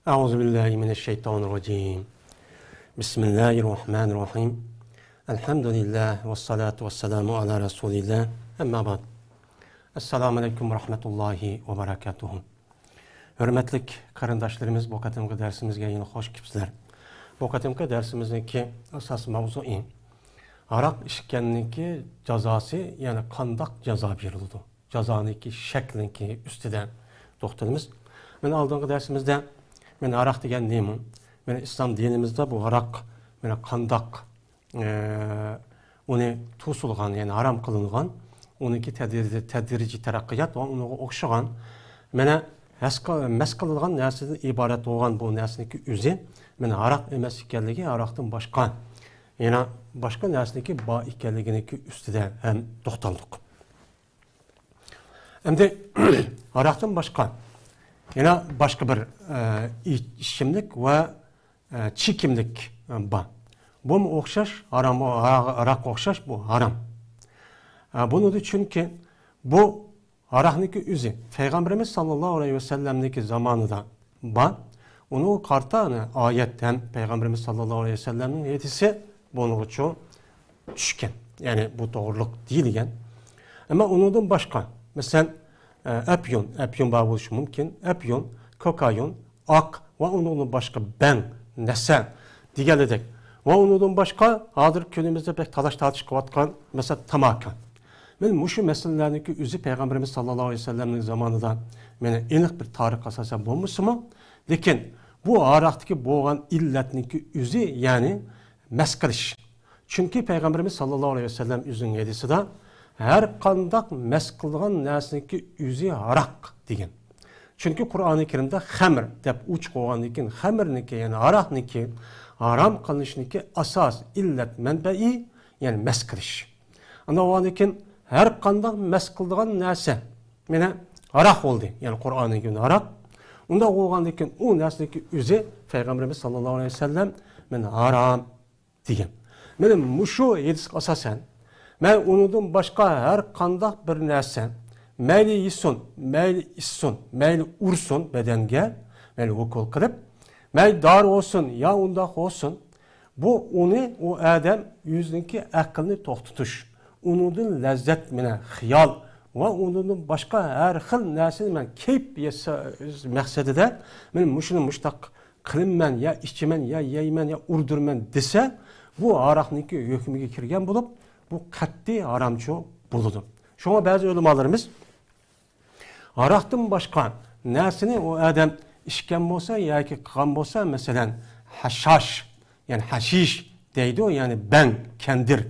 أعوذ بالله من الشيطان الرجيم بسم الله الرحمن الرحيم الحمد لله والصلاة والسلام على رسول الله أما بعد Assalamu alaikum ve rahmetullahi ve berekatuhu. Hürmetlik karındaşlarımız, bu katimki dersimizge yine hoş kipsizler. Bu katimki dersimizdeki asas mavzui Araq işkenninki cazası, yani kandak caza verildi. Cazanınki şeklinki üstüden toxtalımız. Ben aldığım dersimizde ben Araq degen deyim. Ben İslam dinimizde bu Araq, ben kandak onu tusulgan, yani haram kılıngan, onunki tedirici terakkiyat ve onu okşagan, mene mes kılıngan neslinden ibaret olan bu neslinki üzü, mene Araq emas ekanligi, Araqdan başka, yani başka neslinki ba ekanliginiki üstüde hem toxtaldık. Hem de Araqdan başka, yine başka bir içimlik ve çikimlik var. Bu mu okşaş, haram, Araq okşaş, bu haram. Bunu da çünkü bu Araq'niki üzü, Peygamberimiz sallallahu aleyhi ve sellem'deki zamanında var. Onu karta ayet hem Peygamberimiz sallallahu aleyhi ve sellem'in yetisi bunu çok düşken. Yani bu doğruluk değil yani. Ama ondan başka, mesela epyon bağ oluşu mümkün. Epyon, kokayon, ak ve ondan başka ben, nesen digeledek. Ve ondan başka hadır köyümüzde pek talaş çıkıvatkan mesela tamaka. Ben muşu meselelerdeki üzü Peygamberimiz sallallahu aleyhi ve sellem'in zamanında mene ilik bir tarih asasen bulmuş mu? Lakin bu Araq'taki boğan illetniki üzü yani meskiliş. Çünkü Peygamberimiz sallallahu aleyhi ve sellem üzün yedisi de her kandak meskılgan nesniki üzü Araq degen. Çünkü Kur'an-ı Kerim'de xamr dep uç koğandikin xamrniki yani Araq'niki haram kılınışniki asas illet menbe'i yani meskiliş. Anda o andikin her kandak meskılgan nese mene Araq oldu. Yani Kur'an-ı Kerim'de Araq. Onda koğandikin o nesniki üzü Peygamberimiz sallallahu aleyhi ve sellem mene haram degen. Mene muşu yedis asasen ben ondan başka her kandak bir nersen, meyli yisun, meyli issun, meyli ursun bedenge, meyli okul kırıp, meyli dar olsun, ya ondak olsun, bu onu, o adam yüzündeki aklını toxtutuş, ondan lezzet mine, xiyal ve ondan başka her xil nersin ben keyp məqsədi de, ben muşunu muştak kılım ya içimen, ya yeymen, ya urdurmen dese, bu Araq'niki hükmüge kirgen bulup, bu katli haramçı buludu. Şuna bazı ulemalarımız Araq'tan başka nersini o adam işken olsa ya ki kan olsa mesela haşhaş yani haşiş deydi o yani ben kendir.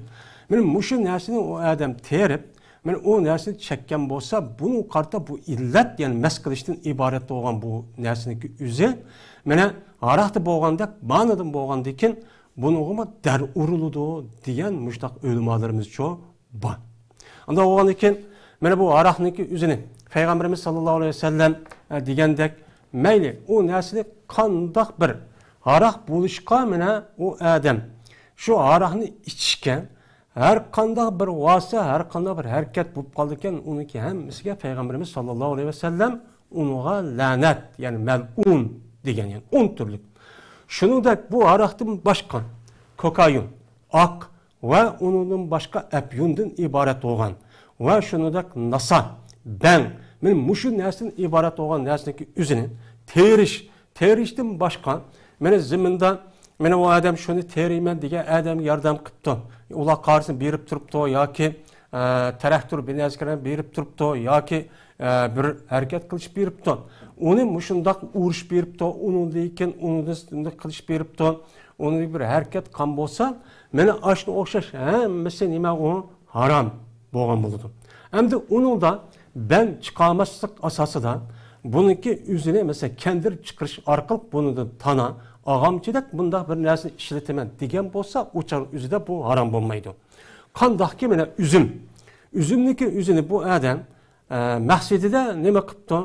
Benim muşu nersini o adam terip ben o nersini çekken olsa bunun karta bu illet yani meskilişten ibaret olan bu nersindeki üzü mene Araq'ta boğandak manadan boğandakin bunu der uruludu diyen müştak ölümalarımız çoğu var. Anda o an için bu Araq'niki üzerine Peygamberimiz sallallahu aleyhi ve sellem diyendek meyli o nesli kandak bir Araq buluşka mene o adam şu Araq'ını içken her kandak bir vasa her kandak bir hareket bulup kalırken onunki hemmisiga Peygamberimiz sallallahu aleyhi ve sellem onuğa lanet yani mel'un diyen yani 10 türlük. Şunu da bu Araq'tan başka kokayon, ak ve onun başka epyondan ibaret olan ve şunu da nasa, ben muşu neslinden ibaret olan neslinki üzünü terişten başka mene ziminde mene o adam şunu teriymen diye adam yardım kıptı. Ula karşısını berip turuptu ya ki teraktur bir nezkeren berip turuptu ya ki bir hareket kılıç beripti. Onu muşundak uğruş beripti, onun deyken onun da kılıç beripti. Onun bir hareket kan bolsa, mene aşını okşaş, mesela nime o haram boğan buludu. Hem de onun da ben çıkamazlık asası da bununki üzerine mesela kendir çıkırış arkalık bunu da tana, ağamçıdak bunda bir nesini işletemen digen bolsa uçar üzüde bu haram olmaydı. Kandaki mene üzüm. Üzümdeki üzünü bu adam məqsedi de neme kıptı?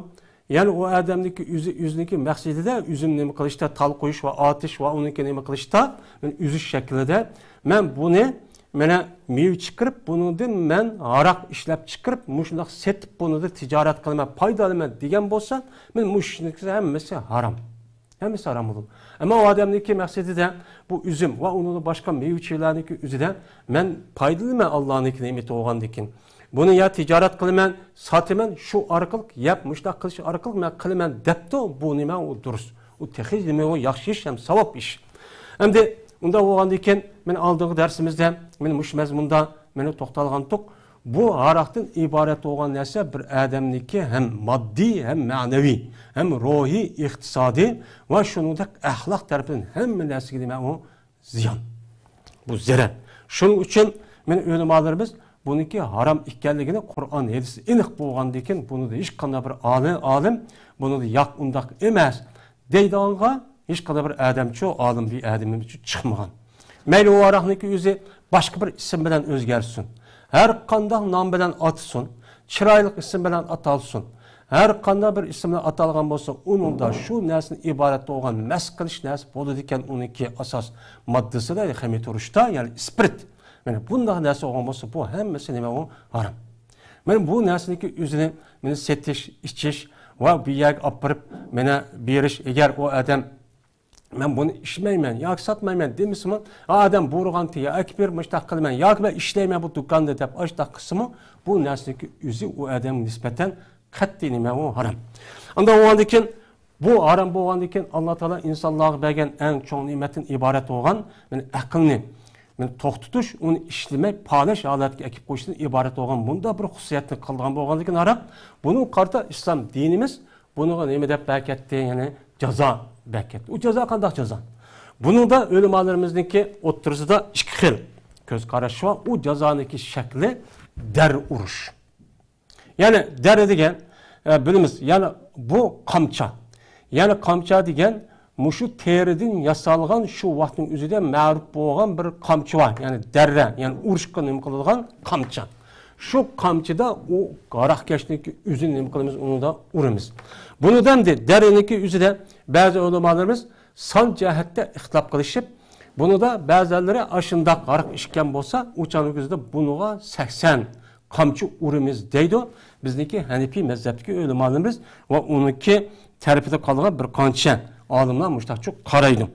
Yani o adamdaki üzüneki məqsədi də üzüm nima qilishda, tal qo'yish va otish va uniki nima qilishda, üzish shaklida men buni mana meva chiqarib, bundan men aroq ishlab chiqarib, mushundoq setib buni tijorat qilaman, foyda olaman degan bo'lsa, men mushuniki hammasi harom. Hammasi harom bo'ladi. Ammo o odamniki maqsadida bu üzüm va uning boshqa meva-chevalarniki o'zida men foydalanaman Allohning ne'mati bo'lgandan. Bunu ya ticaret kılıman, satıman, şu arkalık yap, müştak kılış arkalık men kılıman depti bu nime o duruz. O tehiz nime o yaxşı iş hem savap iş. Hem de onda oğan diken, men aldığı dersimizde, men muş mezmunda, meni toxtalgan tok, bu araktan ibaret olan nese bir adamniki hem maddi, hem manevi, hem ruhi, iktisadi ve şunundak ahlak tarafından hem nesi gidime o ziyan. Bu zeren. Şunun için men ölümalarımız, bununki haram ikkenligini Kur'an hadisi aniq bo'lgandan keyin buni da hech qanday bir olim buni da yoq undaq emas deydiğanga hech qanday bir odamchi olim bir odamchi chiqmagan. Mayli o aroqniki o'zi boshqa bir ism bilan o'zgarsin. Har qanday nom bilan atsin, chiroyli ism bilan atalsin. Har qanday bir ism bilan atalgan bo'lsa, uningda shu narsani iborat bo'lgan mas qilish narsa bo'ladi ekan, uniki asos moddasi da ximiyat urushda, ya'ni spirit. Yani bundan nersi olan olsa bu hemmesi nime o haram. Ben bu nersiniki üzerine beni setiş, içiş ve bir yer apırıp bana biriş eğer o adam ben bunu işmeymen, ya satmaymen demişim adam burğantı ya ekber müştak kılmen ya ben işleymen bu dükkanda dep açtak kısmı bu nersiniki üzü o adam nispeten katli nime o haram. Anda o andakin bu haram bu andakin Allah Teala insanlığa bergen en çok nimetin ibaret olan ben akılni men to'xtatish, uni ishlamay, palash holatga akib qo'yishdan iborat bo'lgan bunda bir xususiyatni qilgan bo'lganligini qarab, buning qarta islom dinimiz buniga nima deb bakatdi, ya'ni jazo bakatdi. U jazo qanday jazo? Buningda o'limalarimizniki o'ttirisida ikki xil ko'z qarash va u jazoniki shakli dar urush. Ya'ni dar degan bilamiz, ya'ni bu qamcha. Ya'ni qamcha degan muşu teriden yasalgan şu vaktin üzerinde mağrup boğan bir kamçı var. Yani derre, yani uruşkan imkılılgan kamçı. Şu kamçıda o qarak geçteki üzün imkılımız onu da urumuz. Bunu da derreneki üzerinde bazı ulamalarımız san cihette ihtilaf kılışıp, bunu da bazıları aşında qarak işken bolsa, uçanlık üzerinde bunuğa 80 kamçı urumuz deydi. Bizdeki Hanefi mezhepteki ulamalarımız ve onunki terapide kalınan bir kançı. Alimler müştak çok karaydı.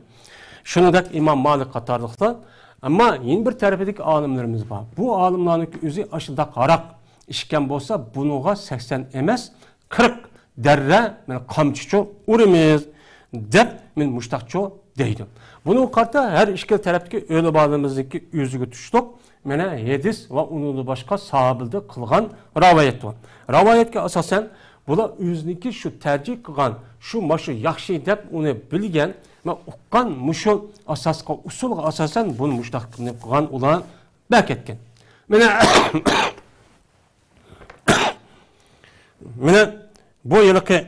Şunu da İmam Malik katarlıkta ama yeni bir tarafedeki alimlerimiz var. Bu alimlerin özü aşırıda karak işken bolsa bunuğa 80 emez 40 derre kamçıçı urimiz dep min müştakçı deydi. Bunu karta her işkel taraftaki öyle bağlamızdaki yüzüge düştük. Mene hadis ve onun başka sahabilde kılgan rivayet var. Rivayetke asasen bu da yüzniki şu tercih kılgan, şu maşı yaxşı dep onu bilgen ve uqqan muşu asaska, usulga asasen bunu muştak kılgan olan bak etken. Mene bu yılki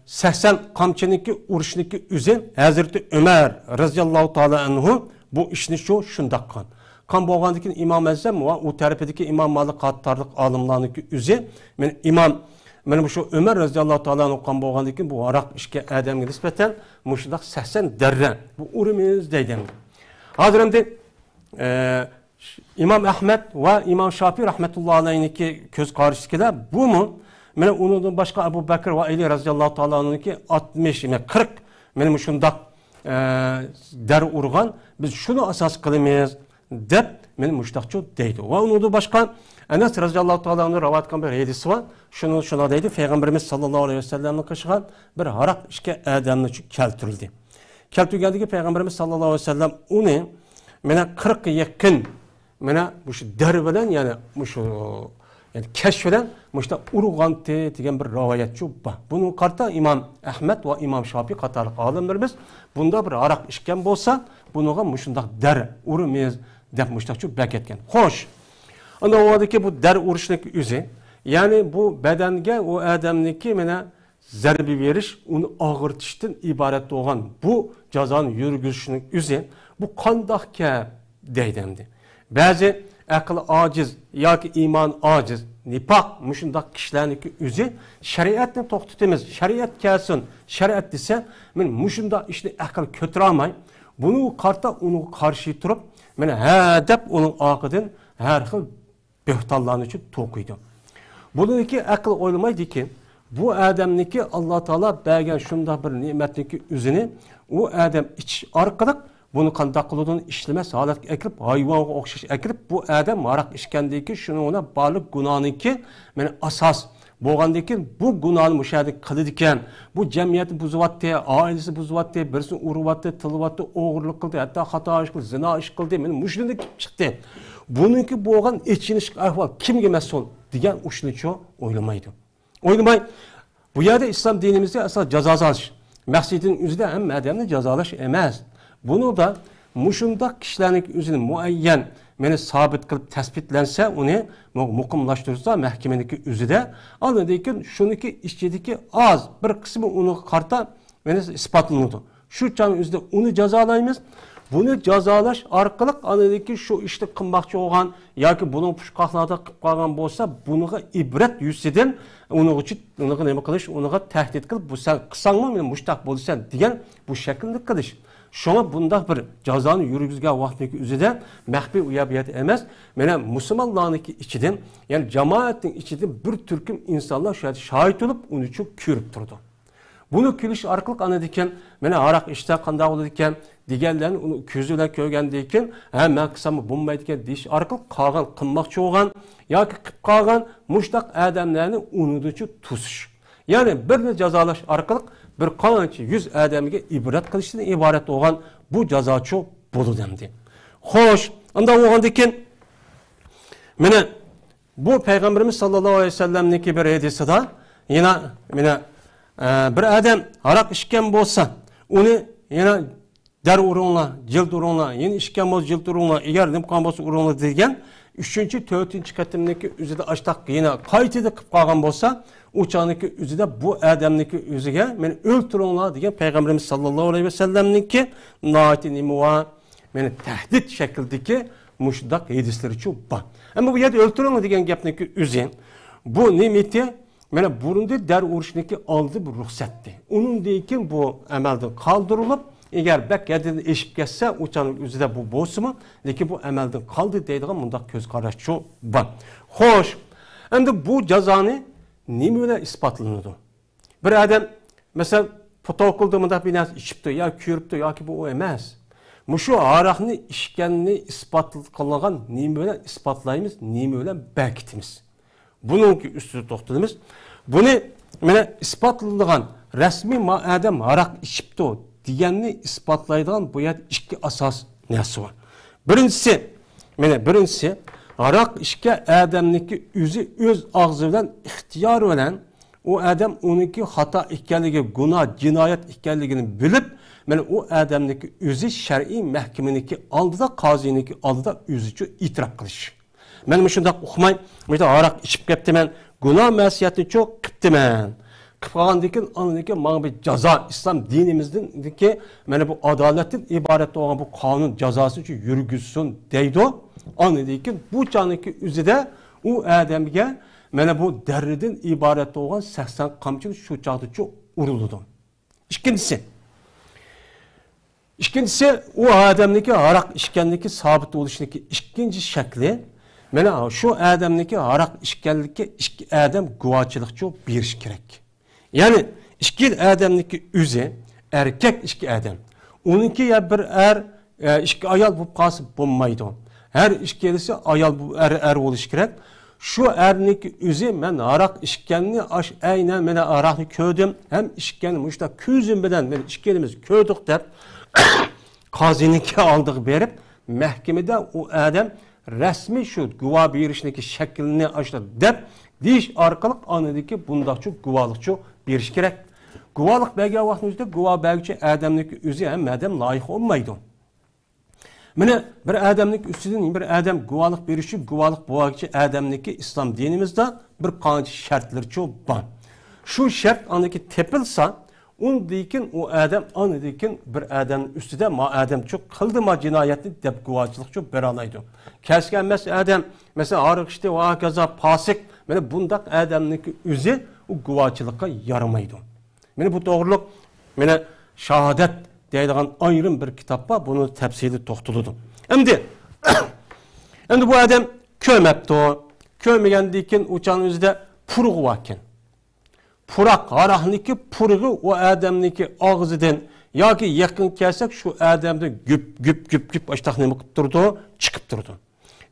80 kamçıniki uruşniki üzün Hazreti Ömer radıyallahu ta'ala anhu bu işini şundak kan. Kan boğandaki İmam Ezzem ve o tarafedeki İmam Malik qatarlıq alimlarınki üzü İmam benim şu Ömer radıyallahu ta'ala'nın kan boğandaki bu arak işke adamga nispeten muşdak 80 derre bu urimiz deydim. Hazırımda İmam Ahmet ve İmam Şafii rahmetullahi aleyhinki köz karşısında bu mu? Benim onun başka Ebu Bekir ve Ali radıyallahu ta'ala'nınki 60 40 benim şundak der urgan biz şunu asas kılımız dep benim muştakçı deydi. Ve onun başka Enes radıyallahu ta'ala'nın rivayet kılan bir hadisi var. Şuna deydi. Peygamberimiz sallallahu aleyhi ve sellem'in kaşıgan bir harak işke adamını keltirildi. Keltirildi Peygamberimiz sallallahu aleyhi ve sellem onu mene 40 yakın mene bu şu dervelen yani bu şu yani keşfeden muşta urgantı diyen bir rivayetçi var. Bunun karta İmam Ahmet ve İmam Şafii katarlık alimlerimiz bunda bir harak işken bolsa bunuğa muşundak der urumez dep muştakçı bek etken. Hoş. Onda o adaki bu der uruşnaki üzü yani bu bedenge o adamniki mene zerbi veriş onu ağırtıştan ibaret olan bu cazanın yürgüsünün üzü bu kandakke deydemdi. Bazı akıl aciz yoki iman aciz, nifaq mushundaq kishilarniki o'zi shariatni to'xtatamiz, shariat kelsin, shariat desa, men mushundaq ishni aql ko'tara olmay, buni qarta uni qarshi turib, mana ha deb uning oqidan har xil bo'htonlarni uchun to'qiydi. Buniki aql o'ylamaydi-ki, bu odamniki Alloh taolo bergan shunday bir ne'matniki o'zini u odam ichish orqali bunu qanday qiladigan ishlamas holatga akirib, hayvonga o'xshash akirib, bu odam aroq ichgandiki, shuni baliq gunohniki, mana asos bo'lgandan bu gunohni mushahada qiladi ekan, bu jamiyatni buzyapti, oilasi buzyapti, birisini uryapti, tilyapti, o'g'irlik qildi, hatto xato ish qildi, zino ish qildi, mana mushundan chiqdi. Buniki bo'lgan ichinish ahvol kimga mas'ul degan ushnicho o'ylamaydi. O'ylamay, bu yerda islom dinimizda asal jazolash maqsadining o'zida ham odamni jazolash emas. Bunu da mushundaq kishilarning o'zini muayyan meni sabit qilib tasbitlansa, uni muqimlashtirsa mahkamaniki o'zida, albatta shuniki ichidagi az bir qismi uni qarta meni isbotlanadi. Shu cham o'zida uni jazolaymiz. Bunu jazolash orqali albatta shu ishni qilmoqchi bo'lgan yoki buning pushqoqlarda qilib qolgan bo'lsa, bunga ibrat yusidan uni uchun nima qilish, unga tahdid qilib, bu sen qilsangmi, men mushtaq bo'lsan degan bu shaklni qilish. Şuna bundaq bir cazanı yürgüzgen vaxtdaki üzüde məxbi uyabiyat emas. Mene Müslümanların içinden, yani cemaatin içinden bir türküm insanlar şahit olup onu çok körüp durdu. Bunu külüş arkalık anladıkken, mene arak işte qanda olurken, diğerlerin onu közüyle köygəndiyken, mən kısamı bulmaydıkken deyiş arkalık qalğan, qınmaqçı olğan, ya ki qıp qalğan, muştaq adamlarını unuducu tutuş. Yani bir cazalaş arkalık, bir qancha 100 odamga ibrat qilishdan iborat bo'lgan bu jazochi bo'ldi demdi. Xo'sh, unda bo'lgandan keyin mana bu payg'ambarimiz sollallohu alayhi vasallamniki bir hadisida yana mana bir odam aroq ichgan bo'lsa, uni yana dar uringlar, jild uringlar, yana ichgan bo'lsa jild uringlar, agar nimqon bo'lsa uringlar degan 3-4 qatimniki o'zida ashtaq yana qaytida qilib qolgan bo'lsa, uçağındaki üzüde bu adamniki üzüge men öldürünler diye Peygamberimiz sallallahu aleyhi ve sellem'ninki naatini muva meni tehdit şekildeki muşdak hadisleri çok var. Ama bu yerde öldürünler diyen gapniki üzü bu nimeti meni burunda der uruşniki aldı bu ruhsatti. Onun deyken bu emelden kaldırılıp eğer bek yerden eşip geçse uçağın üzüde bu bozma lekin bu emelden kaldı deydiğim bundak göz kardeş çok var. Hoş. Hem de bu cezanı nimeyle ispatlanıyordu. Bir adam mesela protokol bir nas içipti ya körüptü ya ki bu o emez. Muşu araqni içkenini ispatlagan nimeyle ispatlayımız, nimeyle belkitimiz. Bununki üstüne toxtalımız. Bunu mene ispatlagan resmi adam araq içipti o diyenini ispatlaydıgan bu yer iki asas nesi var. Birincisi aroq ishga adamniki o'zi o'z og'zi bilan ixtiyor bilan u adam uniki xato ekanligi, gunoh, jinoyat ekanligini bilib, mana u adamniki o'zi shar'iy mahkamaniki oldida, qoziniki oldida o'zicha e'tirof qilish. Men shunday o'qimay, men aroq ichib ketdiman, gunoh ma'siyatni cho'q qilibdiman. Qilib qolgandan keyin uniki menga bir jazo, islom dinimizdagi mana bu adolatdan iborat bo'lgan bu qonun jazosi uchun yurgizsin deydi. Anladıyken bu canlıki üzüde o adamga mana bu derriden ibaret olan 80 kamçın şu çağda çok uruldu. İkincisi o adamdaki arak işkenliki sabit oluşundaki ikinci şekli mana şu adamdaki arak işkenliki iki adam guvaçılık çok bir iş gerek. Yani iki adamdaki üzü erkek iki adam. Onunki ya bir iki ayal bu kasıp bulmaydı. Her işkelisi ayal bu er oluş gerek. Şu erniki üzü men arak işkenini aş aynen mene arakni köydüm. Hem işkenim işte küzüm bilen men işkenimiz köydük dep qaziniki aldık berip mahkemede o adam resmi şu guva berişindeki şeklini açtı dep diş arkalık anıdaki bundakçı guvalıkçı beriş gerek. Guvalık belge vaxtımızda guva belgeci adamniki üzü hem adam layık olmaydı. Mene bir adamlık üstünden bir adam guvalık berişi, guvalık boğaçı adamlıki İslam dinimizde bir kanıcı şartları çok var. Şu şart andaki tepilse Undikin o adam anıdikin bir adamın üstüde ma adam çok kıldı ma cinayetini dep guvaçılık çok beralaydı. Kesken adam mesela arık işte o akaza pasık mene bundak adamniki üzü o guvaçılıkka yaramaydı. Mene bu doğruluk mene şahadet deydiğin ayrım bir kitapta bunu tefsiri toxtuludu. Şimdi bu adam kömepti o. Kömegendikin uçan üzde puruğu vakken. Purak, arahniki puruğu o adamniki ağzıdan ya ki yakın kelsek şu adamda güp açtaq nemi qıp durdu, çıkıp durdu.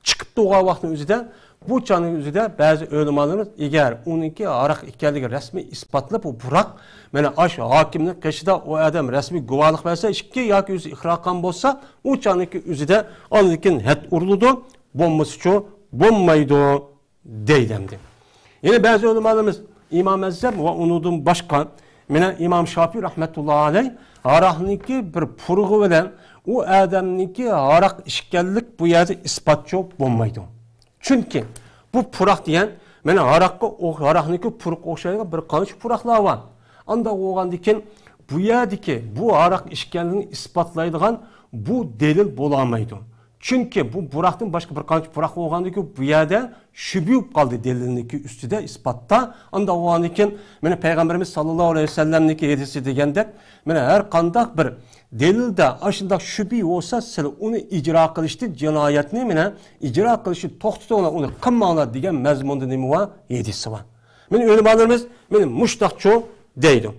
Çıkıp da o vaxtın üzüden bu canın üzüde bazı ölümanlarımız eğer onunki arak ikkeligi resmi ispatlap o purak mene aş hakiminin qeşida o adam resmi guvalık verse işki ya ki üzü ihraqan bolsa o canınki üzüde anıdikin het uruludu, bombası ço bombaydı deydemdi. Yine bazı ölümanlarımız İmam Ezzem ve unudum başka mene İmam Şafii rahmetullahi aleyh arahniki bir puruğu bilen o adamniki arak işkellik bu yerde ispatçı olmaydı. Çünkü bu purak diyen mene arakka o arahniki puruk oşayga bir kanış puraklar var. Anda oğan diken bu yerdeki bu arak işkelliğini ispatlaydıgan bu delil bulamaydı. Çünkü bu Burak'tan başka bir kanç Burak oğandaki bu yerde şübih kaldı delilindeki üstüde ispatta. Anda oğandaki mene Peygamberimiz sallallahu aleyhi ve sellem'deki hadisi degende mene her kandak bir delilde aşında şübih olsa siz onu icra kılıştı cinayetini mene icra kılışı toxtutu onu kımmağına degen mezmunda nemi var hadisi var. Mene ölümanlarımız mene muştakçı deydi.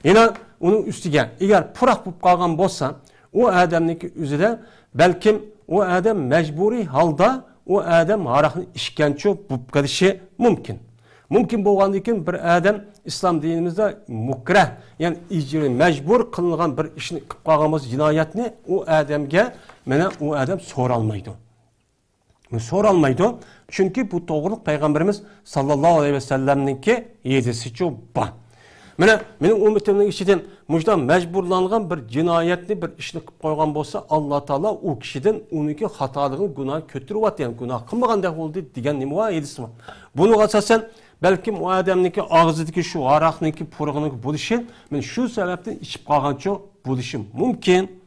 Yine onun üstüge eğer Burak bu kalgan bolsa o adamdaki üzere belki o adam mecburi halda o adam arakni işkence bulup kalışı mümkün. Mümkün bolgandikin bir adam İslam dinimizde mukrah yani icri mecbur kılıngan bir işini kılıp kalgamız cinayetini o adamga mene o adam soralmaydı. Soralmaydı. Çünkü bu doğruluk Peygamberimiz sallallahu aleyhi ve sellem'ninki yedisi çok ba. Benim ümmetimden işiden müjdan mecburlanğan bir cinayetli bir işini kılıp koygan bolsa Allah Taala o kişiden onunki hatalığını günah kötürüp atı yani günah kılmaganda oldu degen nemi var edisi var. Bunu asasen belki o adamniki ağzıdaki şu arakniki puruğuniki buluşu men şu sebepten içip kalganço buluşum mümkün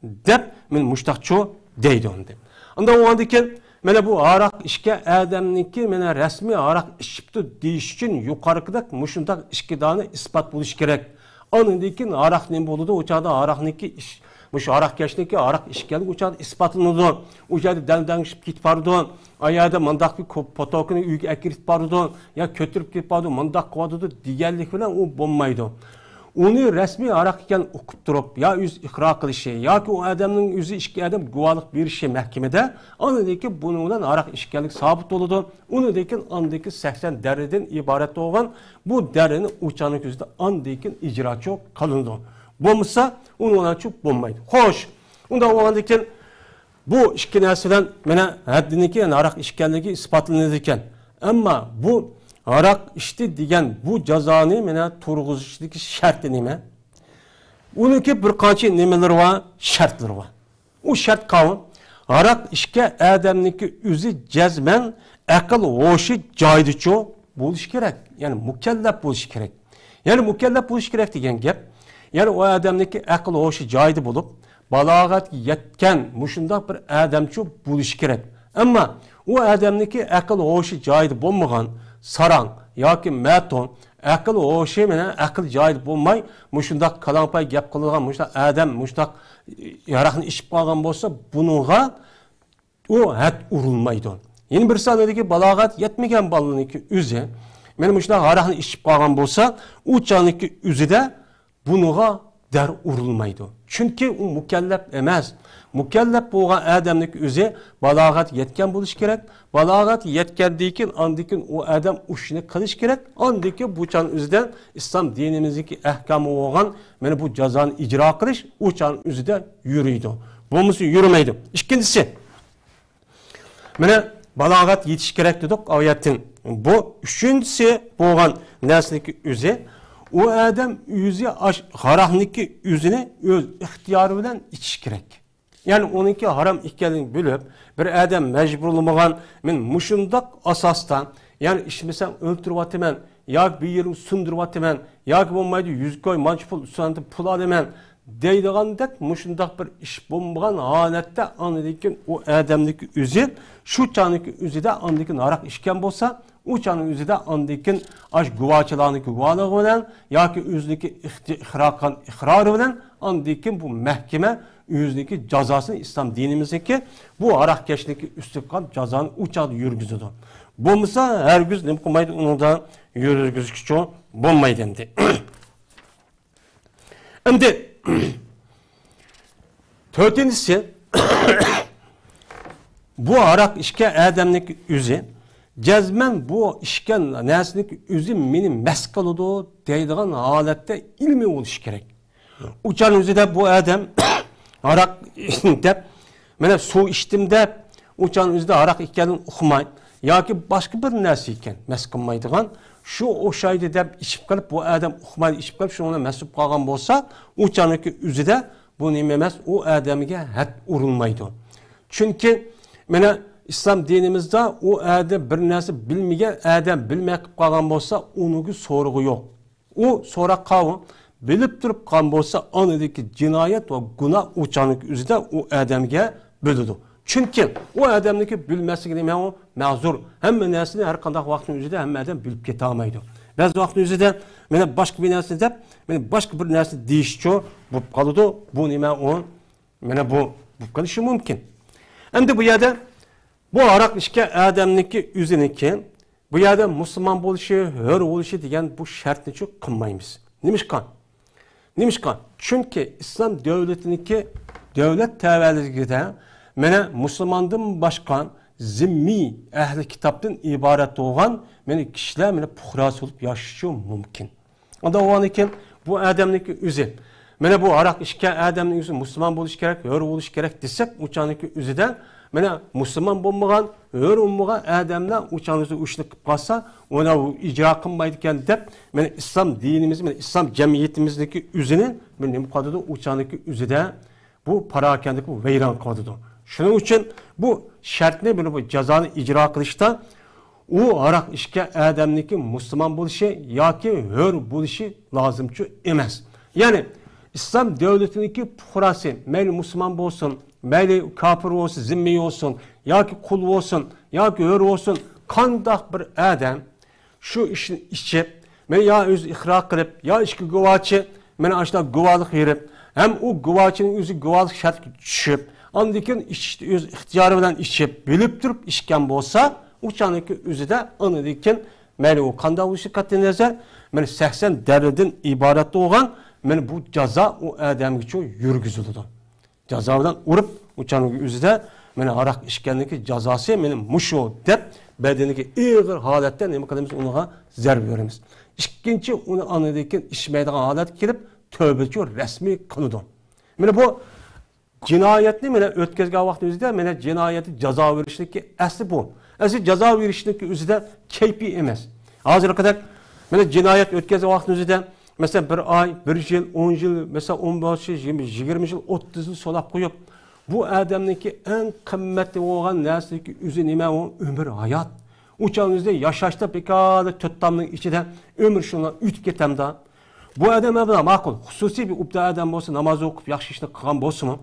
dep men muştakço deydi onda. Anda o andaki mene bu arak işke adamniki mene resmi arak işipti deyiş için yukarıdak muşundak işkidani ispat buluş gerek. Anındikin arak nem boludu uçada arakniki iş muş arak geçniki arak işkelik uçada ispatınıdı. Uçada delden işip git pardon. Ayada mandak bir potokunu üyük ekirip pardon. Ya kötürüp git pardon mandak kovadıdı diğerlik falan o bombaydı. Onu resmi arak iken okup durup ya yüz ikra kılışı ya ki o adamın yüzü işki adam guvalık bir şey mahkemede anıdaki bununla arak işkilik sabit oludu. Onudaki andaki 80 dereden ibaret olan bu derenin uçanık yüzde andaki icra çok kalındı. Bomsa onunla çok bombaydı. Hoş. Onda o andaki bu işki nesiden mene haddindeki yani arak işkiliği ispatlanırken ama bu arak işte degen bu cezanı mene turguzuşdaki şartı neme? Onunki bir kançı nemeleri var, şartları var. O şart kavun. Arak işke adamniki üzü cezmen akıl hoşu caydıço buluş gerek. Yani mükellef buluş gerek. Yani mükellef buluş gerek degen gep. Yani o adamniki akıl hoşu caydı bulup balağat yetken muşunda bir adamço buluş gerek. Ama o adamniki akıl hoşu caydı bulmagan saran yoki maton akıl o şey mene akıl joyida bo'lmay mushundaq qalampay gap qilgan mushundaq adam mushundaq yaraqni ishib qolgan bo'lsa buningga u had urilmaydi. Yeni bir sanadagi balog'at yetmagan bolaninki o'zi meni mushundaq yaraqni ishib qolgan bo'lsa u chaniki o'zida buningga dar urilmaydi. Chunki u mukallaf emas. Mükellef bo'lgan adamning o'zi balog'at yetgan bo'lish kerak. Balog'at yetgandan andikin o adam ushni qilish kerak. Andiki bu chan o'zidan islom dinimizdagi ahkomi bo'lgan mana bu jazoni ijro qilish u chan o'zida yuriydi. Bo'lmasa yurmaydi. Ikkinchisi mana balog'at yetish kerak dedik oyatdan. Bu uchinchisi bo'lgan narsaniki o'zi o adam o'zi haramniki o'zini o'z ixtiyori bilan ichish kerak. Yani onunki haram ikkelini bölüp bir adam mecburlamagan men muşundak asastan yani işmesem öldürüp atımen yoki bir yerini sundiryapman, yoki bo'lmaydi 100 koy mancha pul ustidan pul olaman deydigandek mushundaq bir ish bo'lmagan holatda andikin u odamniki o'zi shu chaniki o'zida andikin aroq ichgan bo'lsa, u channing o'zida andikin ash guvochilarniki guvohligi bilan yoki o'ziniki ixroqan iqrori bilan andikin bu mahkama o'ziniki jazosini islom dinimizdagi bu aroqkashlikka ustiqon jazoni u chaqda yurgizadi. Bo'lmasa hargiz nima qilmaydi, undan yurgizgichi bo'lmaydi endi. Endi to'rtinchisi bu aroq ishga odamniki o'zi jazman bu ishga narsaniki o'zi meni mast qiladi deydigan holatda ilmiy bo'lishi kerak. Uchan o'zida bu odam aroq deb mana suv ichdim deb uchan o'zida aroq ekanini uqmaydi yoki boshqa bir narsa ekan mast qilmaydigan shu o'shaydi deb ichib qilib bu odam uqmaydi ichib qilib shuni mas'ul qolgan bo'lsa uchaniki o'zida bu nima emas, u odamga had urilmaydi. Chunki mana islom dinimizda u odam bir narsa bilmagan odam bilmay qilib qolgan bo'lsa, uning so'rig'i yo'q. U so'rab qolgan, bilib turib qolgan bo'lsa, onidagi jinoyat va gunoh uchaniki o'zida u odamga bo'ladi. Chunki u odamniki bilmasligi nima u ma'zur. Hamma narsani har qanday vaqtning o'zida hamma odam bilib keta olmaydi. Ba'zi vaqtning o'zida mana boshqa bir narsa deb, mana boshqa bir narsa deyishchi bo'lib qoladi. Bu nima u? Mana bu qilishi mumkin. Endi bu yerda bu aroq ishga odamniki o'ziniki, bu yerda musulmon bo'lishi, hur bo'lishi degan bu shartni qilmaymiz. Nimishqa? Chunki islom davlatiniki davlat tavalligida mana musulmondan boshqa zimmiy ahli kitobdan iborat bo'lgan mana kishilar mana puhros bo'lib yashashi mumkin. Unda o'g'anikin bu odamniki o'zi mana bu aroq ishga odamning o'zi musulmon bo'lishi kerak, hur bo'lishi kerak desak, uchaniki o'zida mana musulmon bo'lmagan, hur bo'lmagan odamlar uchaniki ishni qilib qolsa, uni ijro qilmaydi ekan deb mana islom dinimiz, mana islom jamiyatimizdagi o'zini mana nima qiladi, uchaniki o'zida bu parokandlik bu vayron qiladi. Shuning uchun bu shartni bu jazoni ijro qilishda u aroq ishga odamniki musulmon bo'lishi yoki hur bo'lishi lozimchi emas. Ya'ni islom davlatiniki fuqarosi mayli musulmon bo'lsin, mayli kofir bo'lsin, zimmiy bo'lsin, yoki qul bo'lsin, yoki hur bo'lsin, qandoq bir odam shu ishni ichib, men yo o'zi iqror qilib, yo ishga guvochi, men ashta guvohlik berib, ham u guvochining o'zi guvohlik shartiga tushib, andikin o'z ixtiyori bilan ichib, bilib turib ichgan bo'lsa, uchaniki o'zida andikin mayli u qanday bo'lishi qat'iy nazar, men 80 darajdan iborat bo'lgan, men bu jazo u odamga yurgiziladi. Jazo bilan urib, uchaniki o'zida meni aroq ichganligi jazosi meni mushu deb badaniga og'ir holatda nima qilamiz, unga zarb beramiz. Ikkinchi uni andikin ichmaydigan holat kelib, tövbechi rasmiy qiladi. Mana bu jinoyatni mana o'tkazgan vaqtimizda mana jinoyatni jazo verishniki asli bu. Asli jazo verishniki o'zida kayfiy emas. Hozirga qadar mana jinoyat o'tkazgan vaqtimizda mesela bir ay, bir yıl, 10 yıl, mesela 15 yıl, 20 yıl, 30 yıl solab qo'yib, bu odamniki eng qimmatli bo'lgan narsaki o'zi nima u umr hayot. Uchanizda yashashda bekorda to'ttamning ichida umr shuni o'tib ketamda. Bu odam bilan ma'qul, xususiy bir ubda odam bo'lsa, namoz o'qib, yaxshi ishni qilgan bo'lsa-mu,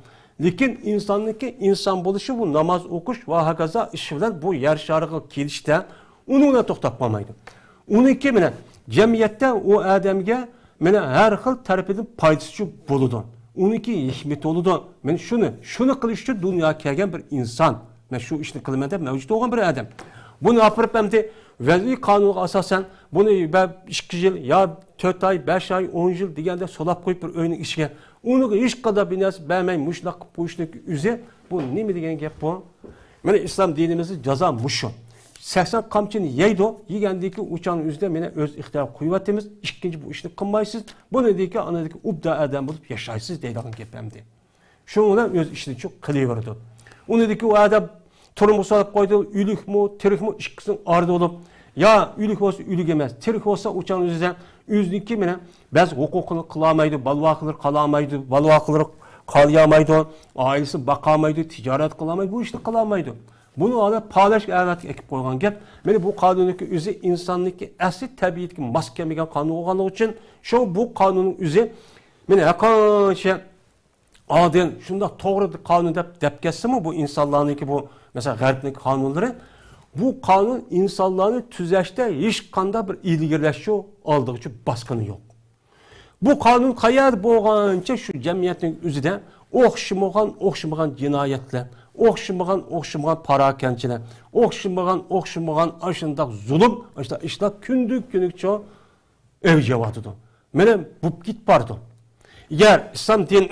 lekin insonniki inson bo'lishi bu namoz o'qish va hokazo ish bilan bu yer shariga kelishda uni to'xtab qolmaydi. Uniki bilan jamiyatda u odamga mana har xil tarafidan foydasi bo'ladi. Uniki hikmat bo'ladi. Men shuni qilish uchun dunyoga kelgan bir inson. Men shu ishni qilaman deb mavjud bo'lgan bir odam. Buni olib hamda vaziy qonunga asosan buni 2 yil yo 4 oy, 5 oy, 10 yil deganda solab qo'yib bir o'yning ishiga uni hech qanday bir narsa bermay mushlaq qilib qo'yishlik o'zi bu nima degan gap bu? Mana islom dinimizning jazo mushu. 80 qamchini yeydi, yegandiki uçanın o'zida meni o'z ixtiyor qo'yyapmiz. Ikkinchi bu ishni qilmaysiz. Buni deyki, anadagi ubda odam bo'lib yashaysiz deydigan gapimdi. Shuning bilan o'z ishini qilaverdi. Uni deyki, u odam turmush solib qo'ydi, uylikmi, tirikmi ikkisini orda bo'lib, yo uylik bo'lsa uylik emas, tirik bo'lsa uçanın o'zida o'zniki bilan ba'zi huquqini qilolmaydi, balvoqlar qilolmaydi, balvoqlar qololmaydi, oilasini boqolmaydi, tijorat qilolmaydi, bu ishni qilolmaydi. Bunu alıp paylaş evlatlık ekip koygan gap. Meni bu kanunun üzü insanlık asli tabiatki maskemegen kanun olganlığı için şu bu kanunun üzü meni akança adın şunda doğru kanun dep geçse mi bu insanlarınki bu mesela garbdeki kanunları bu kanun insanların tüzeşte hiç kanda bir ilgirleşiyor aldığı için baskını yok. Bu kanun kayar boğanca şu cemiyetin üzüde okşamagan cinayetler, okşamagan parakençiler, okşamagan aşındak zulüm, işte kündük günlük çoğu ev cevatıdı. Mene bu git pardon. Eğer İslam din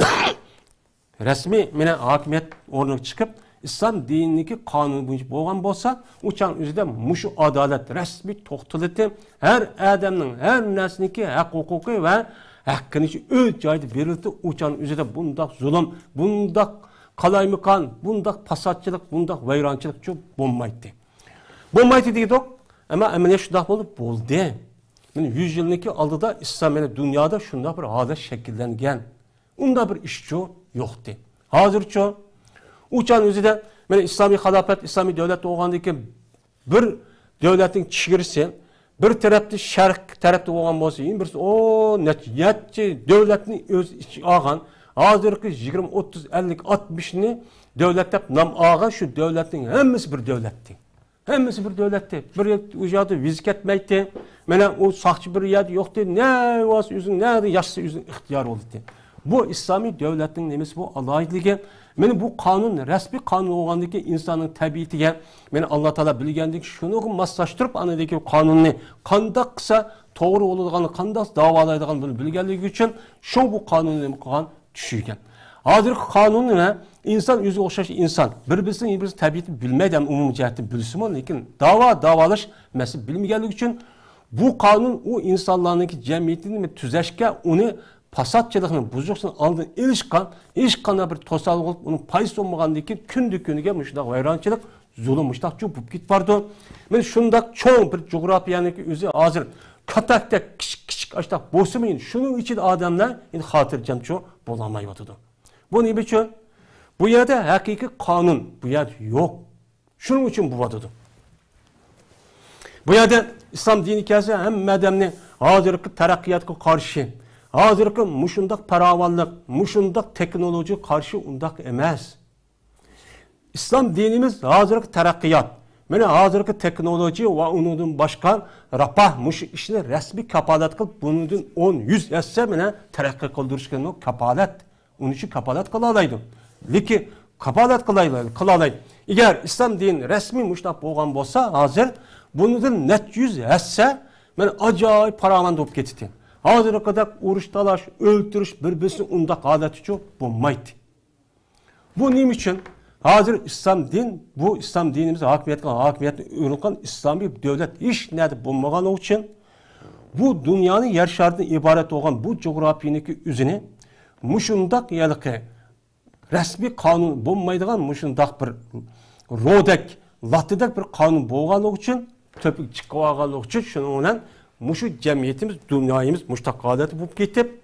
resmi mene hakimiyet ornuna çıkıp İslam dinindeki kanun boyunca boğan bolsa, uçan üzerinde muşu adalet resmi toxtuleti her adamın her nesniki hak hukuku ve hakkını öz cayda verildi. Uçan üzerinde bundak zulüm, bundak kalaymıkan, bundak pasatçılık, bundak vayrançılık çok bulmaydı. Bulmaydı dedik ama emine şudak oldu. Yani 100 yılındaki aldıda İslam dünyada şunda bir adet şekillengen. Onda bir işçi yoktu. Hazır çoğu. Uçan özüde İslami halafet, İslami devlet olgandaki bir devletin çigirisi, bir tarafta şerk tarafta olgan bolsa, birisi o netçi devletini öz içi algan, hazırki 20, 30, 50, 60'ını devlet nam algan şu devletin hemmesi bir devletti. Hemmesi bir devletti. Bir ucadı vizit etmeydi. Mene o sakçı bir yer yoktu. Ne varsa yüzün, ne yaşlı yüzün ihtiyar oldu. Bu İslami devletin nemesi bu alaylığı. Meni bu kanun, resmi kanun olgandaki insanın tabiatiga, meni Allah Teala bilgendiki şunu maslaştırıp anadaki kanunni kandak kısa doğru oladigan, kandak davalaydigan bunu bilgenligi üçün şu bu kanunu kılgan düşürgen. Hazırki kanun ne? İnsan yüzü okşaş insan. Birbirinin tabiatini bilmeden umum cihati bilsin, lekin davalaş mesele bilmegenligi üçün bu kanun o insanlarınki cemiyetini tüzeşke onu pasatçılığını buzuksun aldığın hiç kana bir tosalık olup onun payısı olmağındaki kündük günüge müştak vayrançılık, zulüm müştak çok git vardı. Ben şundak çoğun bir coğrafyaniki üzü hazır katakta küçük açtak bozumayın. Şunun için adamlar hatırcan çoğu bulamayı batıdı. Bu ne biçim? Bu yerde hakiki kanun, bu yerde yok. Şunun için bu batıdı. Bu yerde İslam dini kelse hem medemni hazırki terakkiyatı karşı hazırki muşundak paravallık, muşundak teknoloji karşı undak emez. İslam dinimiz hazırki terakkiyat. Mene hazırki teknoloji ve onun başka rapah muş işini resmi kapalat kılıp bunun 10-100 etse mene terakki kıldırışken o kapalat. Onun için kapalat kılalaydı. Leki kapalat kılalaydı. Eğer İslam dini resmi muştak boğan bolsa hazır bunun net 100 etse mene acayip paravan dolup getiti. Hazır kadar uruş talaş, öldürüş, birbirisi undak adeti çok bulmaydı. Bu ne için? Hazır İslam din, bu İslam dinimiz hakimiyetine ürünken İslami devlet iş nerede bulmagan için bu dünyanın yer şartından ibaret olan bu coğrafyaniki üzerine muşundak yalıkı resmi kanun bulmaydıgan muşundak bir rodek, latidek bir kanun bulganlığı için töpük çıkıvaganlığı için şununla muşu cemiyetimiz, dünyayımız muştak adeti bulup gitip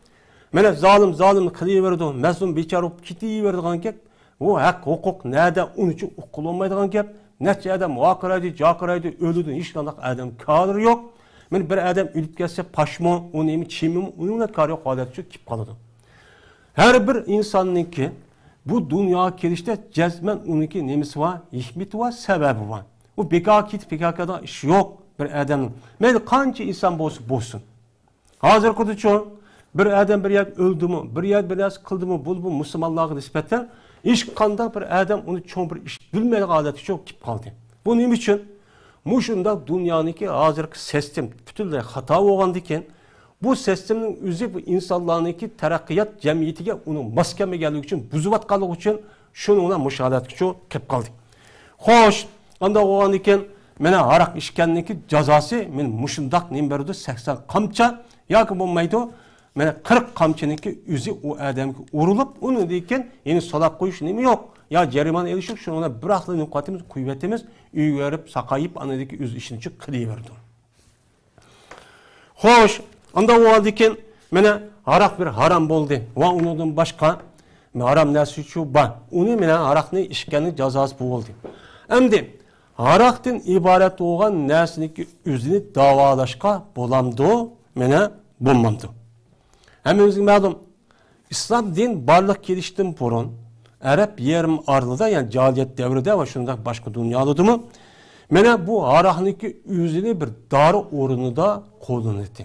mene zalim kılıverdi, mezlum biçar olup kitiverdigan gep o hak hukuk nerede onun için kullanmaydigan gep neçe adam muhakiraydı, ölüdü, hiç kandak adam kadri yok. Men bir adam ölüp gelse paşmo, onu emi çimim, onunla karı yok adeti çok kip kalıdı. Her bir insanınki bu dünya kelişte cezmen onunki nemisi var, hikmeti var, sebebi var. O PKK'da iş yok bir adamın. Men kança insan bolsun. Hazır kutu çoğun bir adam bir yer öldü mü, bir yer biraz kıldı mı, bu Müslümanlığa nispetten iş kanda bir adam onu çoğun bir iş bilmedik adeti çok kip kaldı. Bunun için muşunda dünyanınki hazırki sistem bütün hata olgan diken bu sistemin üzü bu insanlarınki terakkiyat cemiyetiga onun maskeme geldiği için buzuvat kaldığı için şunu ona müşahadat çok kip kaldı. Hoş, anda olgan diken mene arak işkenniki cezası men muşundak nem berdi 80 kamça yakın bulmaydı. Mene 40 kamçınınki üzü o adamki urulup onu diken yeni salak koyuş nemi yok. Ya ceriman elişik şunu ona bıraklı nukatimiz, kuvvetimiz üy verip sakayıp anadaki üz işini çık kılıverdi. Hoş, anda o haldiken mene arak bir haram boldu. Ve ondan başka haram nesi şu ba. Onu mene arak ne işkenin cezası bu oldu. Endi Araqdan ibaret olan nersiniki üzünü davalaşka bolamdı, mene bulmamdı. Hemimizin ma'lum, İslam din barlık geliştim burun, Arap yerim arlıda, yani cahiliyet devrinde ve şunda başka dünyalıdı mı? Mene bu araqniki üzünü bir darı orunu da kolunuydu.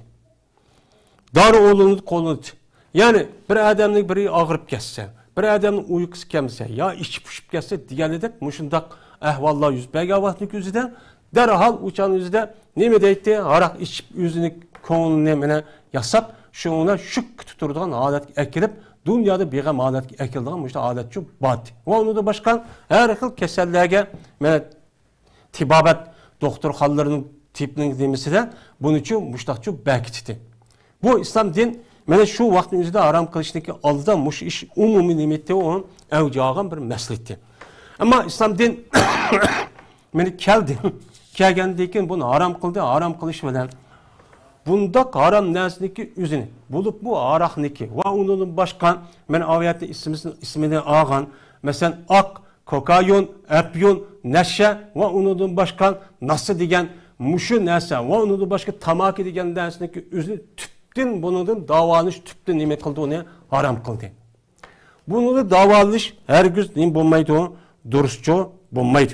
Darı orunu kolunuydu. Yani bir adamın biri ağırıp geçse, bir adamın uykusu kemse, ya içi puşup geçse diyenedik, muşundak ahvallar yüz begavatlık yüzüden, derhal uçan yüzüde ne mi deydi? Araq içip yüzünü kolunu mene yasap, şuna şük tuturduğun adet ekilip, dünyada bir adet ekildiğin müşte adet şu bat. Ve onu da başkan her yıl keselliğe mene tibabet doktor hallarının tipinin demesi de bunun için müştakçı bekçti. Bu İslam din mene şu vaktimizde aram kılıştaki aldıdan muş iş umumi nimette onun evcağın bir mesletti. Ama İslam din mene geldi. Kelgendeyken bunu aram kıldı, aram kılış veren bunda haram nesniki üzünü bulup bu araqniki ve onun başkan men aviyette ismini ağan mesela ak, kokayon, epyon, neşe ve onun başkan nasıl diyen muşu nese ve onun başka tamaki diyen nesniki üzünü tüptün bunun davanış tüptün nimet kıldı onu haram kıldı. Bunu da davalış her gün nim bulmaydı o duruşçu bulmaydı.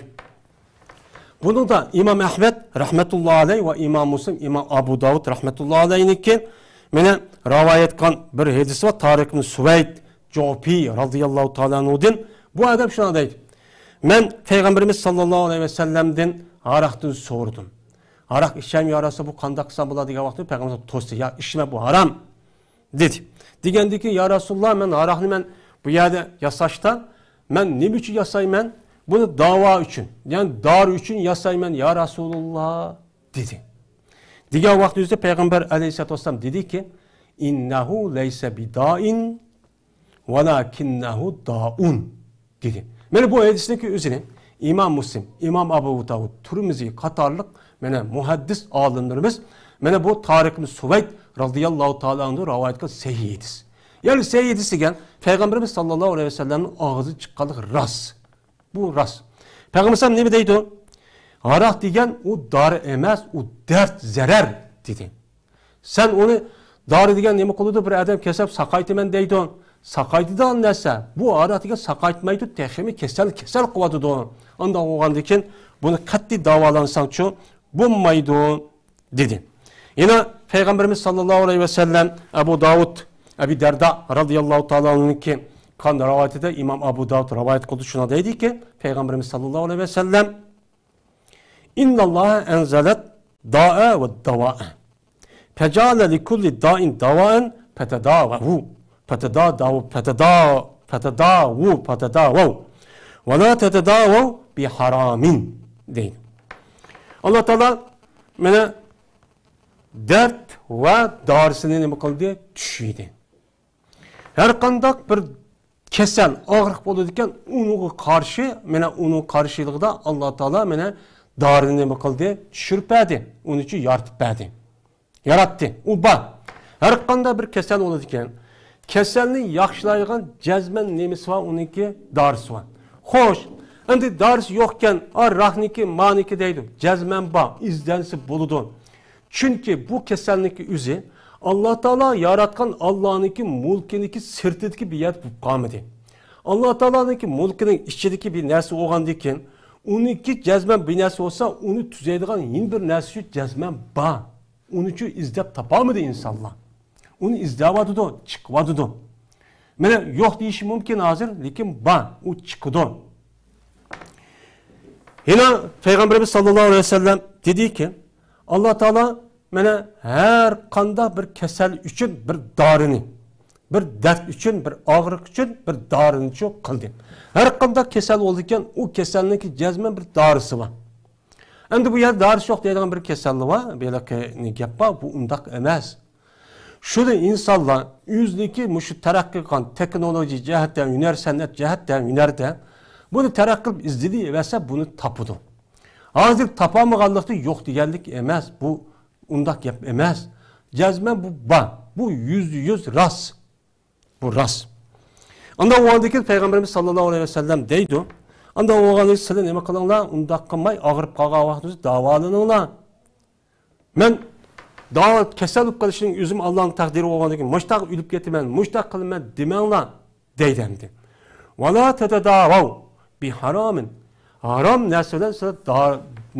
Bunu da İmam Ahmed rahmetullahi aleyh ve İmam Muslim, İmam Abu Davud rahmetullahi aleyh'inki mene rivayet kan bir hadis var. Tarık ibn Süveyd Jopi radıyallahu ta'ala anhu'dan bu adam şuna deydi. Men Peygamberimiz sallallahu aleyhi ve sellem'den araqdan sordum. Araq içem yarası bu kandaksa bula diye vakti Peygamberimiz tostu ya içme bu haram dedi. Digendi ki ya Resulullah men araqni men bu yerde yasaşta men ne biçim yasaymen? Bunu dava için, yani dar için yasaymen ya Resulullah dedi. Diğer vaktimizde Peygamber aleyhissalatü vesselam dedi ki innehu leyse bida'in velakinnehu da'un dedi. Yani bu hadisindeki üzerine İmam Müslim, İmam Abu Davud, Tirmizi katarlık muhaddis alimlerimiz bu Tarık ibn Süveyd radıyallahu ta'ala anhu rivayet kıl sahih hadis. Yani sahih hadis degan Peygamberimiz sallallahu aleyhi ve sellem'in ağzı çıkkalık ras. Bu ras. Peygamber sallallahu ne deydi o? Araq degen o darı emas, o dert, zarar dedi. Sen onu darı degen nemi kılıdı bir adam kesip sakaytı men deydi o. Sakaytı da anlasa bu araq degen sakaytmaydı, tehimi kesel kıvadı da. Ondan oğandaki bunu katli davalansan ço bulmaydı dedi. Yine Peygamberimiz sallallahu aleyhi ve sellem Ebu Davud, Ebu Derda radıyallahu ta'ala anh'ınki kan rivayetinde İmam Abu Davud rivayet kıldı şuna dedi ki Peygamberimiz sallallahu aleyhi ve sellem İnnallâhe enzelet da'a ve dava'a fecale li kulli da'in dava'en fetedâvehu fetedâvehu ve la tetedâvehu bi haramin deyin. Allah Teala mene dert ve darisini ne kıldı? Düşüydü. Her kandak bir kesel, ağırlık bulurken onu karşı, onun karşılığında Allah Teala darini ne kıldı? Düşürpedi. Onun için yarattı. Uba. Her kanda bir kesel olurken, keselini yaxşılayılan cezmen nemisi var, onunki darısı var. Hoş. Şimdi darısı yokken, rahniki, maniki deydi. Cezmen ba, izlenisi buludun. Çünkü bu keselniki üzü, Allah Teala yaratkan Allah'ınki mulkiniki sırtındaki bir yer kalmadı. Allah Teala'nınki mulkinin içindeki bir nersi oğandıyken, onunki cezmen bir nersi olsa, onu tüzeydiğen yeni bir nersi cezmen ba. Onun için izdep tapamadı insanlar. Onu izdavadı da, çıkvadı da. Yok deyişi mümkün hazır, lakin ba, o çıkıdı. Yine Peygamberimiz sallallahu aleyhi ve sellem dedi ki, Allah Teala her kanda bir kesel için bir darını, bir dert için, bir ağırlık için bir darını çok kıldı. Her kanda kesel olurken o keselindeki cezmen bir darısı var. Şimdi bu yer darısı yok dediğin bir keselli var. Böyle ki ne yapma bu undak emez. Şurada insanlar yüzdeki müşü terakki kan teknoloji cihetten, hüner sanat cihetten, hünerde bunu terakki izlediği vese bunu tapudu. Hazır tapamıqanlıqda yok diyenlik emez. Bu undak yap emez. Cezmen bu ba. Bu yüz ras. Bu ras. Ondan o andaki Peygamberimiz sallallahu aleyhi ve sellem deydi. Anda oğanı sizler nima qilinglar? Unda qilmay og'rib qolgan vaqtingiz davolaninglar. Men davo kasal bo'lib qolishning o'zim Allohning taqdiri bo'lgandan keyin mushtaq o'lib ketaman, mushtaq qilaman demanglar deydi. Wala tatadawaw bi haramin. Haram narsa bilan sizlar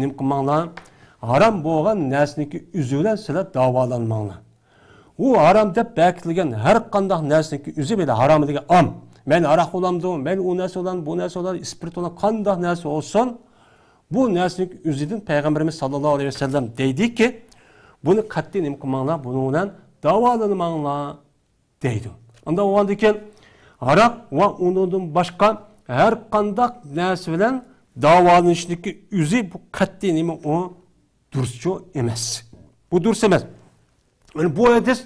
nima qilmanglar? Haram bo'lgan narsaniki o'zi bilan sizlar davolanmanglar. U haram deb bekitilgan har qanday narsaniki o'zi bilan harom degan am. Men aroq olamdim, men u narsa olan, bu narsa olan, spirit olan qanday narsa olsun, bu narsaniki o'zidan Payg'ambarimiz sallallohu alayhi vasallam deydiki, buni qat'iy nima qilmanglar, buni bilan davolanmanglar deydi. Unda o'g'andan keyin aroq va undan boshqa har qanday narsa bilan davolanishning o'zi bu qat'iy nima u durustchu emas. Bu durust emas. Bu hadis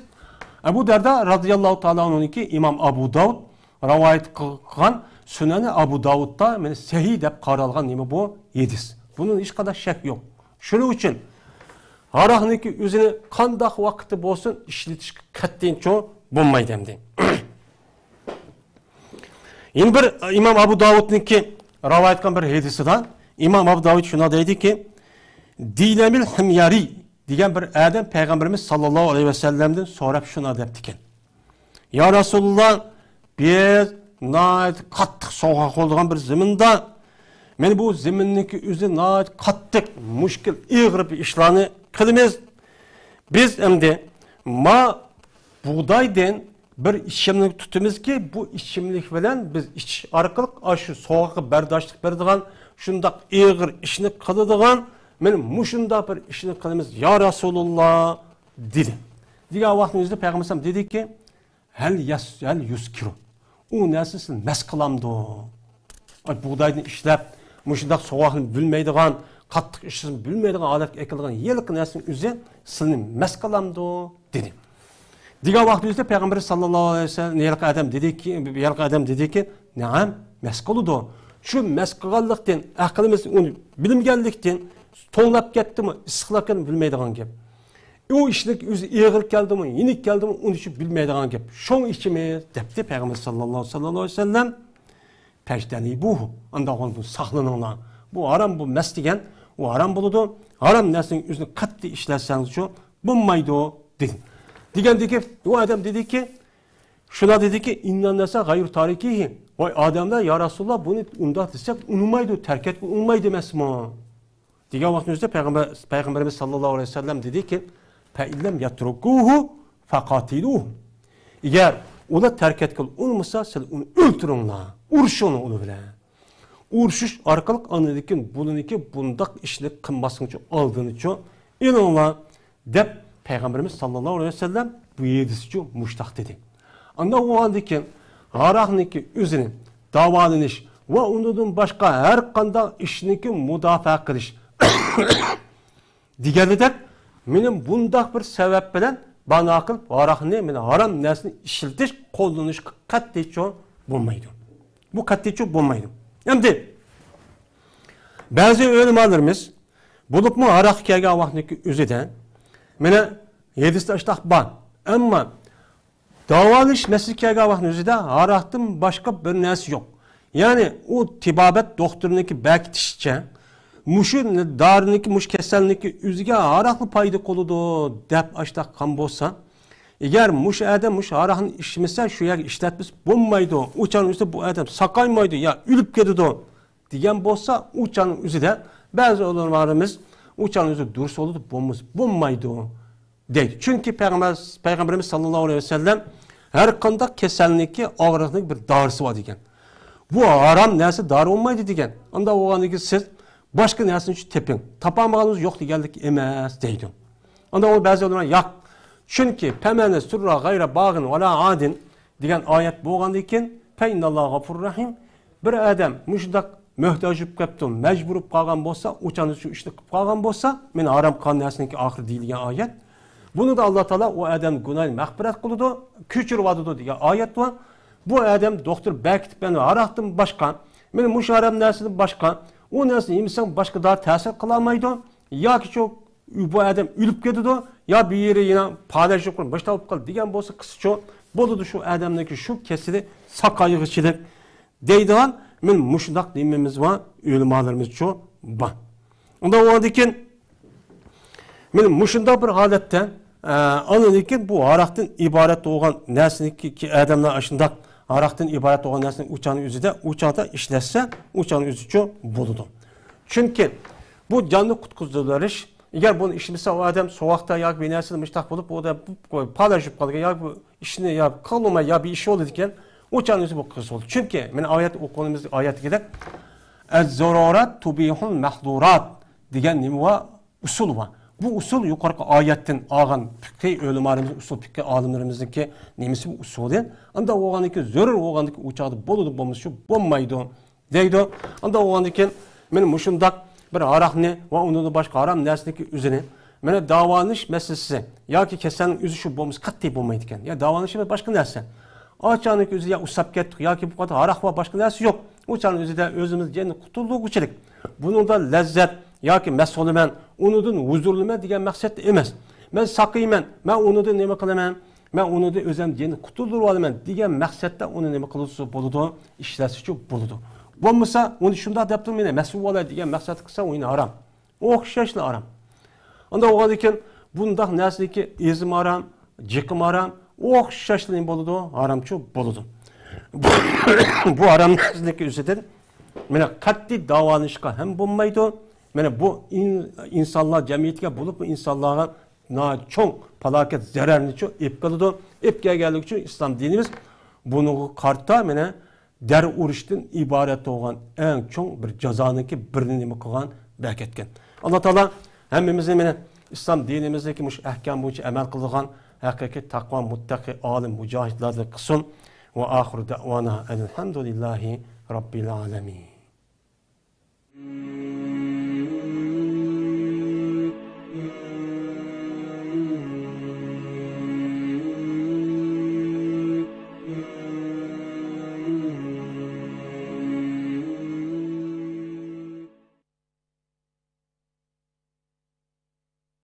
Abu Darda radhiyallohu ta'ala anhu'niki Imom Abu Davud rivayet qilgan Sunan Abu Davudda meni sahih deb qaralgan nima bu hadis. Bunun hech qanday shak yo'q. Shuning uchun aroqniki o'zini qanday vaqti bo'lsin ishlatish qat'iyincha bo'lmaydi endi. Endi bir Imom Abu Davudniki rivayet qilgan bir hadisida Imom Abu Davud shuna deydiki, Dilamil Himyari degan bir adam Payg'ambarimiz sallallohu alayhi vasallamdan so'rab shuna debdi ekan. Ya Rasululloh, biz nayt qattiq sovuq bo'lgan bir zaminda men bu zaminniki o'zi nayt qattiq mushkil ig'ir bir ishlarni qilamiz. Biz endi ma buğdaydan bir ishimlik tutumizki, bu ishimlik bilan biz ichish orqali shu sovuqqa bardoshlik beradigan, shundoq ig'ir ishni qiladigan men mushunda bir ishni qilamiz ya Rasululloh dedi. Degan vaqtimizda Payg'ambar dediki, hal yuskiru. U narsasini mas qilamdi. Buğdayni ishlab, mushunda sovuqni bilmaydigan, qattiq ishni bilmaydigan odatga ekilgan yilqi narsani o'zi sizni mas qilamdi dedi. Degan vaqtimizda Payg'ambar sallallohu alayhi vasallam yilqi adam dediki, "Na'am, mas qiladi." Shu mas qilganlikdan, aqlimiz uni bilmaganlikdan to'lab ketdimi, issiqlab ketdimi bilmaydigan gap. O ishlik o'zi ig'ir keldimi, yenik keldimi, uni shu bilmaydigan gap. Sho'ng ichimiz debdi Payg'ambar sallallohu alayhi vasallam. Tajdani bu, unda bu saqlaninglar. Bu harom, bu mas degan, u harom bo'ladi. Harom narsaning o'zini qat'iy ishlatsangiz shu bo'lmaydi dedi. Degandiki, u odam dediki, shuna dediki, innan nasa g'ayru tarikihi. Voy odamlar, ya Rasululloh, buni unda desak unmaydi, tark etib unmaydi emasmi? Degan vaqtimizda Payg'ambarimiz sallallohu alayhi vasallam dediki, "Fa illam yatrukuhu faqatiluhu." Agar ular tark etgan olmasa, siz uni o'ltiringlar. Urishing uni bilan. Urishish orqali anadiki buniki bundaq ishlik qilmasingcha oldinicha ilinglar deb Payg'ambarimiz sallallohu alayhi vasallam bu hadischi mushtaq dedi. Anda o'g'andiki aroqniki o'zini davolanish va undan boshqa har qanday ishniki mudofaa qilish deganidek mening bundaq bir sabab bilan bana qilib aroqni men harom narsani ishiltish, qo'llanish qat'iy bo'lmaydi. Bu qat'iy bo'lmaydi. Endi ba'zi o'limalarimiz bo'libmi aroq kelgan vaqtniki o'zida meni yedista ishtaq bor. Ammo davolash masalasi kelgan vaqtning o'zida aroqdan boshqa bir narsa yo'q. Ya'ni u tibobat doktorniki bekitishicha mushu doriniki, mush kasalniki o'ziga aroqli foyda qiladi deb ashtaqan bo'lsa, agar mush adam mush aroqni ichmasa, shu yerga ishlatib bo'lmaydi, o'chaning o'zida bu adam saqaymaydi, ya o'lib ketadi degan bo'lsa, o'chaning o'zida ba'zi olimlarimiz o'chaning o'zida durust bo'ladi, bo'lmaydi deydi. Chunki Payg'ambarimiz sallallohu alayhi vasallam har qanday kasallikka og'riqning bir dorisi bor degan. Bu harom narsa dori olmaydi degan. Unda o'g'aniki siz boshqa narsani uchun teping. Topolmaganimiz yo'q deganlik emas deydi. Unda o ba'zi olimlar yo'q. Chunki famana surra g'ayra bag'in va la adin degan oyat bo'lgandan keyin fa innallohu g'afurur rahim, bir odam mushundaq muhtoj bo'lib qolibdi, majbur bo'lib qolgan bo'lsa, o'chani shu ishni qilib qolgan bo'lsa, men harom qilgan narsaniki oxir deyilgan oyat. Buni da Alloh taolo o odam gunohini mag'firat qiladi, kechirib oladi degan oyat bor. Bu odam doktor bekitib ben aroqdan boshqa, men mush harom narsadan boshqa, o narsani yemsang boshqa dori ta'sir qila olmaydi, yoki bu odam o'lib ketadi, yo bir yeri yana palashib qilib boshqa olib qoldi degan bo'lsa, qisqa bo'ladi shu odamniki shu kesili saqayig'ichilik deydigan men muşundaq nimemiz var, ölümalarımız çok var. Onda oğandikin men muşundaq bir holatda anladıkin bu araqdan ibaret olgan narsaniki ki adamlar aşındaq araqdan ibaret olgan narsani uçağın üzüde uçağda işletse uçağın üzü çok buludu. Çünkü bu canlı kutkuzdurlar iş. Eğer bunu işlemese o adam soğukta ya bir narsani müştak bulup o da paylaşıp kalır ya bu işini ya kalma ya bir işi olur diken uçağın üzü bu kız oldu. Çünkü ben ayet okulumuz ayet gider. Ez-zarurat tubihul mahdurat diyen nimi var, usul var. Bu usul yukarı ayetten ağan fikri ölümarımızın usul fikri alimlerimizdeki nemisi bu usul değil. Anda oğandaki zörür oğandaki uçağda boludu bomuz şu bommaydı deydi. Anda oğandaki benim muşundak bir araqni ve onun başka aram nersindeki üzerine mene davanış meselesi ya ki kesenin üzü şu bomuz katli bommaydı iken ya davanışı başka nerse. Açanık üzü ya usap gettik ya ki bu kadar araq var başka nersi yok. Uçağın üzü de özümüz cennet kutulduğu uçelik. Bunun da lezzet ya ki mesulümen, onudun huzurlumen diyen maksat emas. Ben sakıymen, ben onudu neme kılamen, ben onudu özüm cennet kutulduğu alamen diyen maksatta onu neme kılırsa buludu, işlersi çok buludu. Bu olmasa onu şunda yaptım yine mesul olay diyen maksat kısa oyunu aram. O okşaşlı aram. Onda o kadar bundak nesli izim aram, cıkım aram, o okşaşlı buludu, aram çok buludu. Bu aram nesli üzerinden mene katli davanışka hem bulmaydı. Mene bu insanlar cemiyetke bulup bu insanlara çok felaket zararını çok ip kalıdı. İpke geldik için İslam dinimiz bunu kartta mene der uruştan ibaret olan en çok bir cezanınki birini mi kılgan berketken. Allah Teala hemimizin mene İslam dinimizdeki muş ahkam boyunca emel kılgan hakiki takva muttaki alim mücahidlerle kısın ve ahiru da'vana elhamdülillahi rabbil alemin.